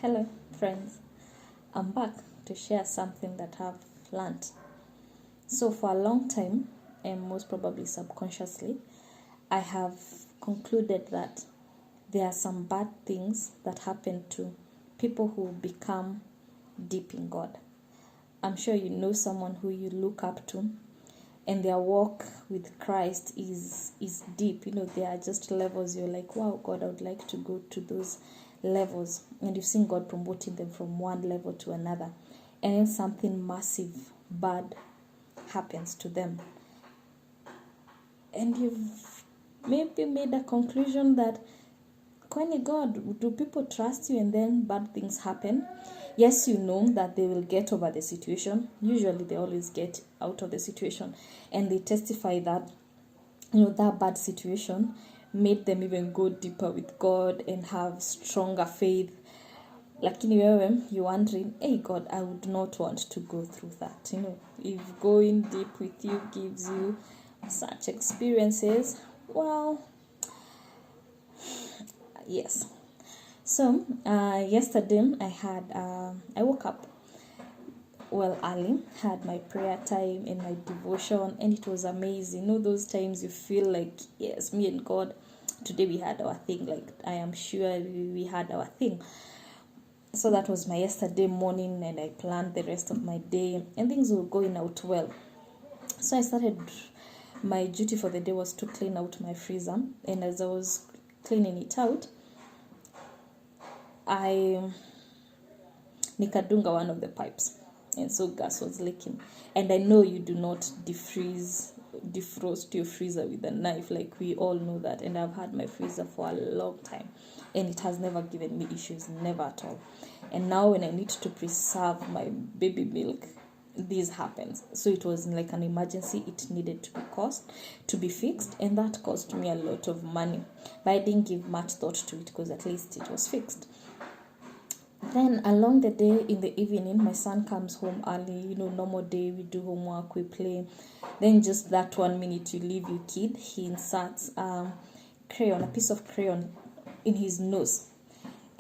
Hello, friends. I'm back to share something that I've learned. So, for a long time, and most probably subconsciously, I have concluded that there are some bad things that happen to people who become deep in God. I'm sure you know someone who you look up to, and their walk with Christ is deep. There are just levels you're like, wow, God, I would like to go to those levels. And you've seen God promoting them from one level to another. And then something massive, bad happens to them. And you've maybe made a conclusion that, Kwani God, do people trust you and then bad things happen? Yes, you know that they will get over the situation. Usually they always get out of the situation. And they testify that, that bad situation made them even go deeper with God and have stronger faith. Lakini wewe, you're wondering, hey God, I would not want to go through that. If going deep with you gives you such experiences, well, yes. So, yesterday I woke up early, had my prayer time and my devotion, and it was amazing. Those times you feel like, yes, me and God, today we had our thing. Like, I am sure we had our thing. So that was my yesterday morning, and I planned the rest of my day, and things were going out well. So I started, my duty for the day was to clean out my freezer, and as I was cleaning it out, I nikadunga one of the pipes, and so gas was leaking. And I know you do not defrost your freezer with a knife, like we all know that, and I've had my freezer for a long time, and it has never given me issues, never at all. And now when I need to preserve my baby milk, this happens. So it was like an emergency. It needed to be fixed, and that cost me a lot of money, but I didn't give much thought to it because at least it was fixed. Then along the day, in the evening, my son comes home early. Normal day, we do homework, we play. Then just that 1 minute you leave your kid, he inserts a piece of crayon in his nose.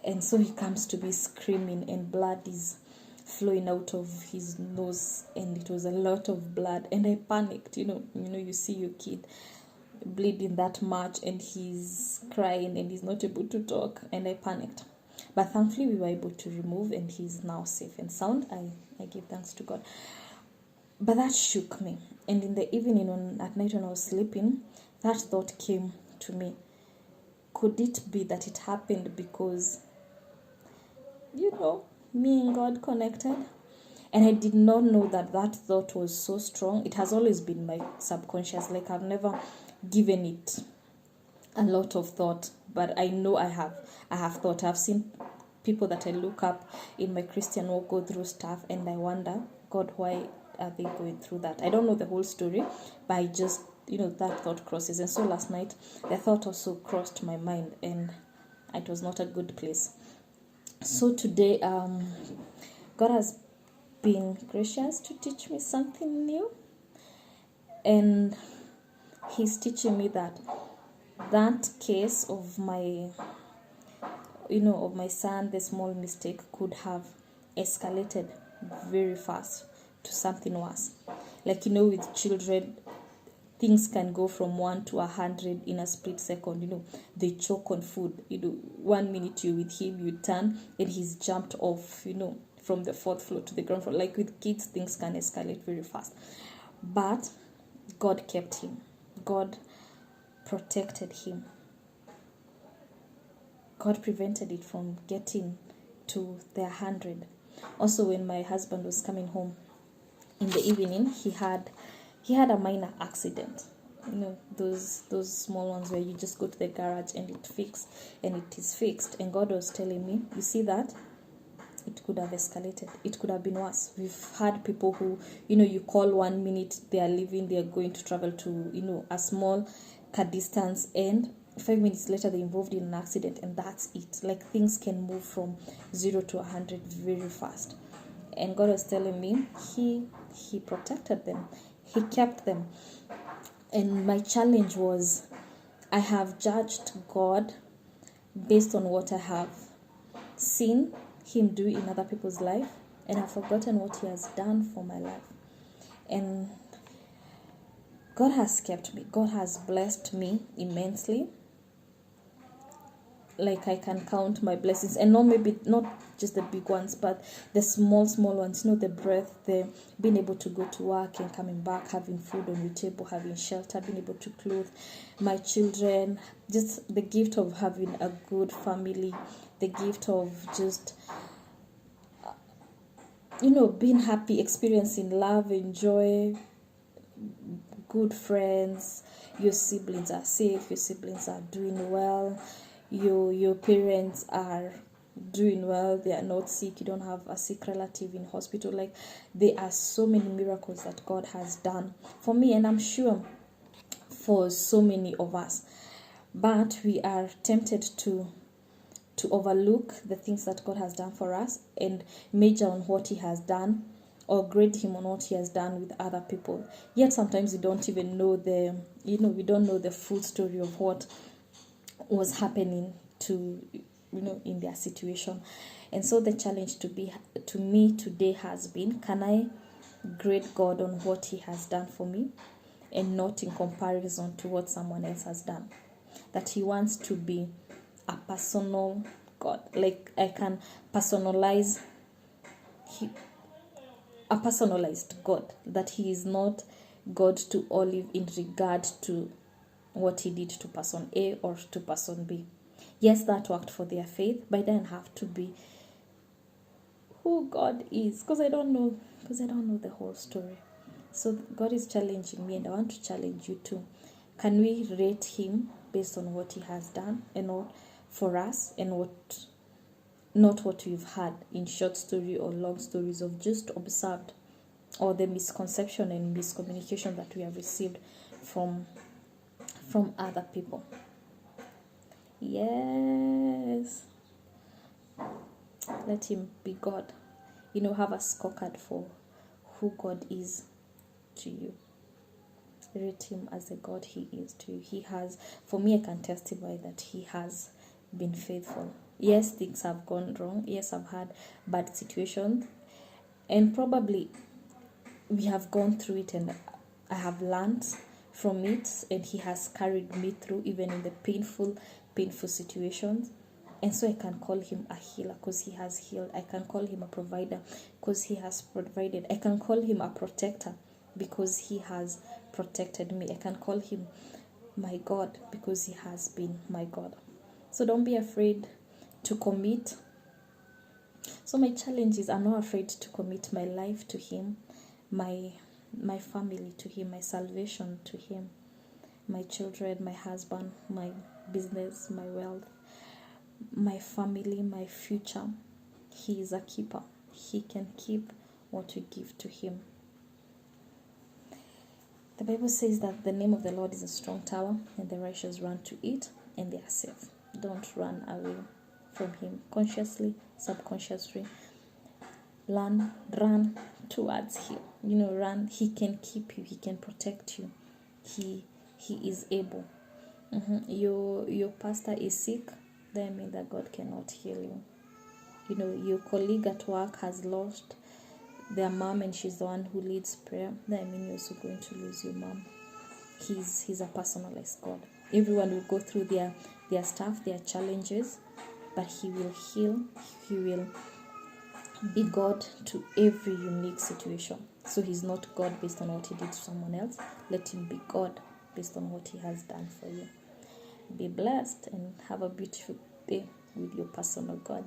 And so he comes to me screaming, and blood is flowing out of his nose, and it was a lot of blood. And I panicked. You see your kid bleeding that much, and he's crying, and he's not able to talk, and I panicked. But thankfully we were able to remove, and he's now safe and sound. I give thanks to God. But that shook me. And in the evening, at night when I was sleeping, that thought came to me. Could it be that it happened because, me and God connected? And I did not know that thought was so strong. It has always been my subconscious. Like, I've never given it a lot of thought, but I know I have thought. I've seen people that I look up in my Christian walk go through stuff, and I wonder, God, why are they going through that? I don't know the whole story, but I just, that thought crosses. And so last night, the thought also crossed my mind, and it was not a good place. So today, God has been gracious to teach me something new, and He's teaching me that case of my son, the small mistake, could have escalated very fast to something worse. Like, with children, things can go from 1 to 100 in a split second. They choke on food. 1 minute you're with him, you turn, and he's jumped off, from the 4th floor to the ground floor. Like, with kids, things can escalate very fast. But God kept him. God protected him. God prevented it from getting to the 100. Also, when my husband was coming home in the evening, he had a minor accident. Those small ones where you just go to the garage and it is fixed. And God was telling me, you see that? It could have escalated. It could have been worse. We've had people who, you call 1 minute, they are leaving, they are going to travel to, a small car distance, and 5 minutes later they're involved in an accident, and that's it. Like, things can move from 0 to 100 very fast. And God was telling me He protected them. He kept them. And my challenge was, I have judged God based on what I have seen him do in other people's life, and I've forgotten what he has done for my life. And God has kept me. God has blessed me immensely. Like, I can count my blessings, and not just the big ones, but the small ones. The breath, the being able to go to work and coming back, having food on your table, having shelter, being able to clothe my children, just the gift of having a good family, the gift of just being happy, experiencing love and joy, good friends. Your siblings are safe, your siblings are doing well, your parents are doing well, they are not sick, you don't have a sick relative in hospital. Like, there are so many miracles that God has done for me, and I'm sure for so many of us. But we are tempted to overlook the things that God has done for us and major on what he has done, or grade him on what he has done with other people. Yet sometimes we don't even know we don't know the full story of what was happening to in their situation. And so the challenge to me today has been, can I grade God on what he has done for me, and not in comparison to what someone else has done? That he wants to be a personal God. Like, I can personalize a personalized God, that he is not God to olive in regard to what he did to person A or to person B. Yes, that worked for their faith, but I didn't have to be who God is, because I don't know the whole story. So God is challenging me, and I want to challenge you too. Can we rate him based on what he has done, and not for us, and not what we've had in short story or long stories of just observed, or the misconception and miscommunication that we have received from other people? Yes, let him be God. Have a scorecard for who God is to you. Rate him as the God he is to you. He has, for me, I can testify that he has been faithful. Yes, things have gone wrong. Yes, I've had bad situations, and probably we have gone through it, and I have learned from it, and he has carried me through even in the painful situations. And so I can call him a healer because he has healed. I can call him a provider because he has provided. I can call him a protector because he has protected me. I can call him my God because he has been my God. So don't be afraid to commit. So my challenge is, I'm not afraid to commit my life to him, my family to him, my salvation to him, my children, my husband, my business, my wealth, my family, my future. He is a keeper. He can keep what we give to him. The Bible says that the name of the Lord is a strong tower, and the righteous run to it, and they are safe. Don't run away from him, consciously, subconsciously. Run towards him. Run. He can keep you. He can protect you. He is able. Your pastor is sick, that means that God cannot heal you. Your colleague at work has lost their mom, and she's the one who leads prayer, that means you're also going to lose your mom. He's a personalized God. Everyone will go through their stuff, their challenges, but he will heal. He will be God to every unique situation. So he's not God based on what he did to someone else. Let him be God based on what he has done for you. Be blessed and have a beautiful day with your personal God.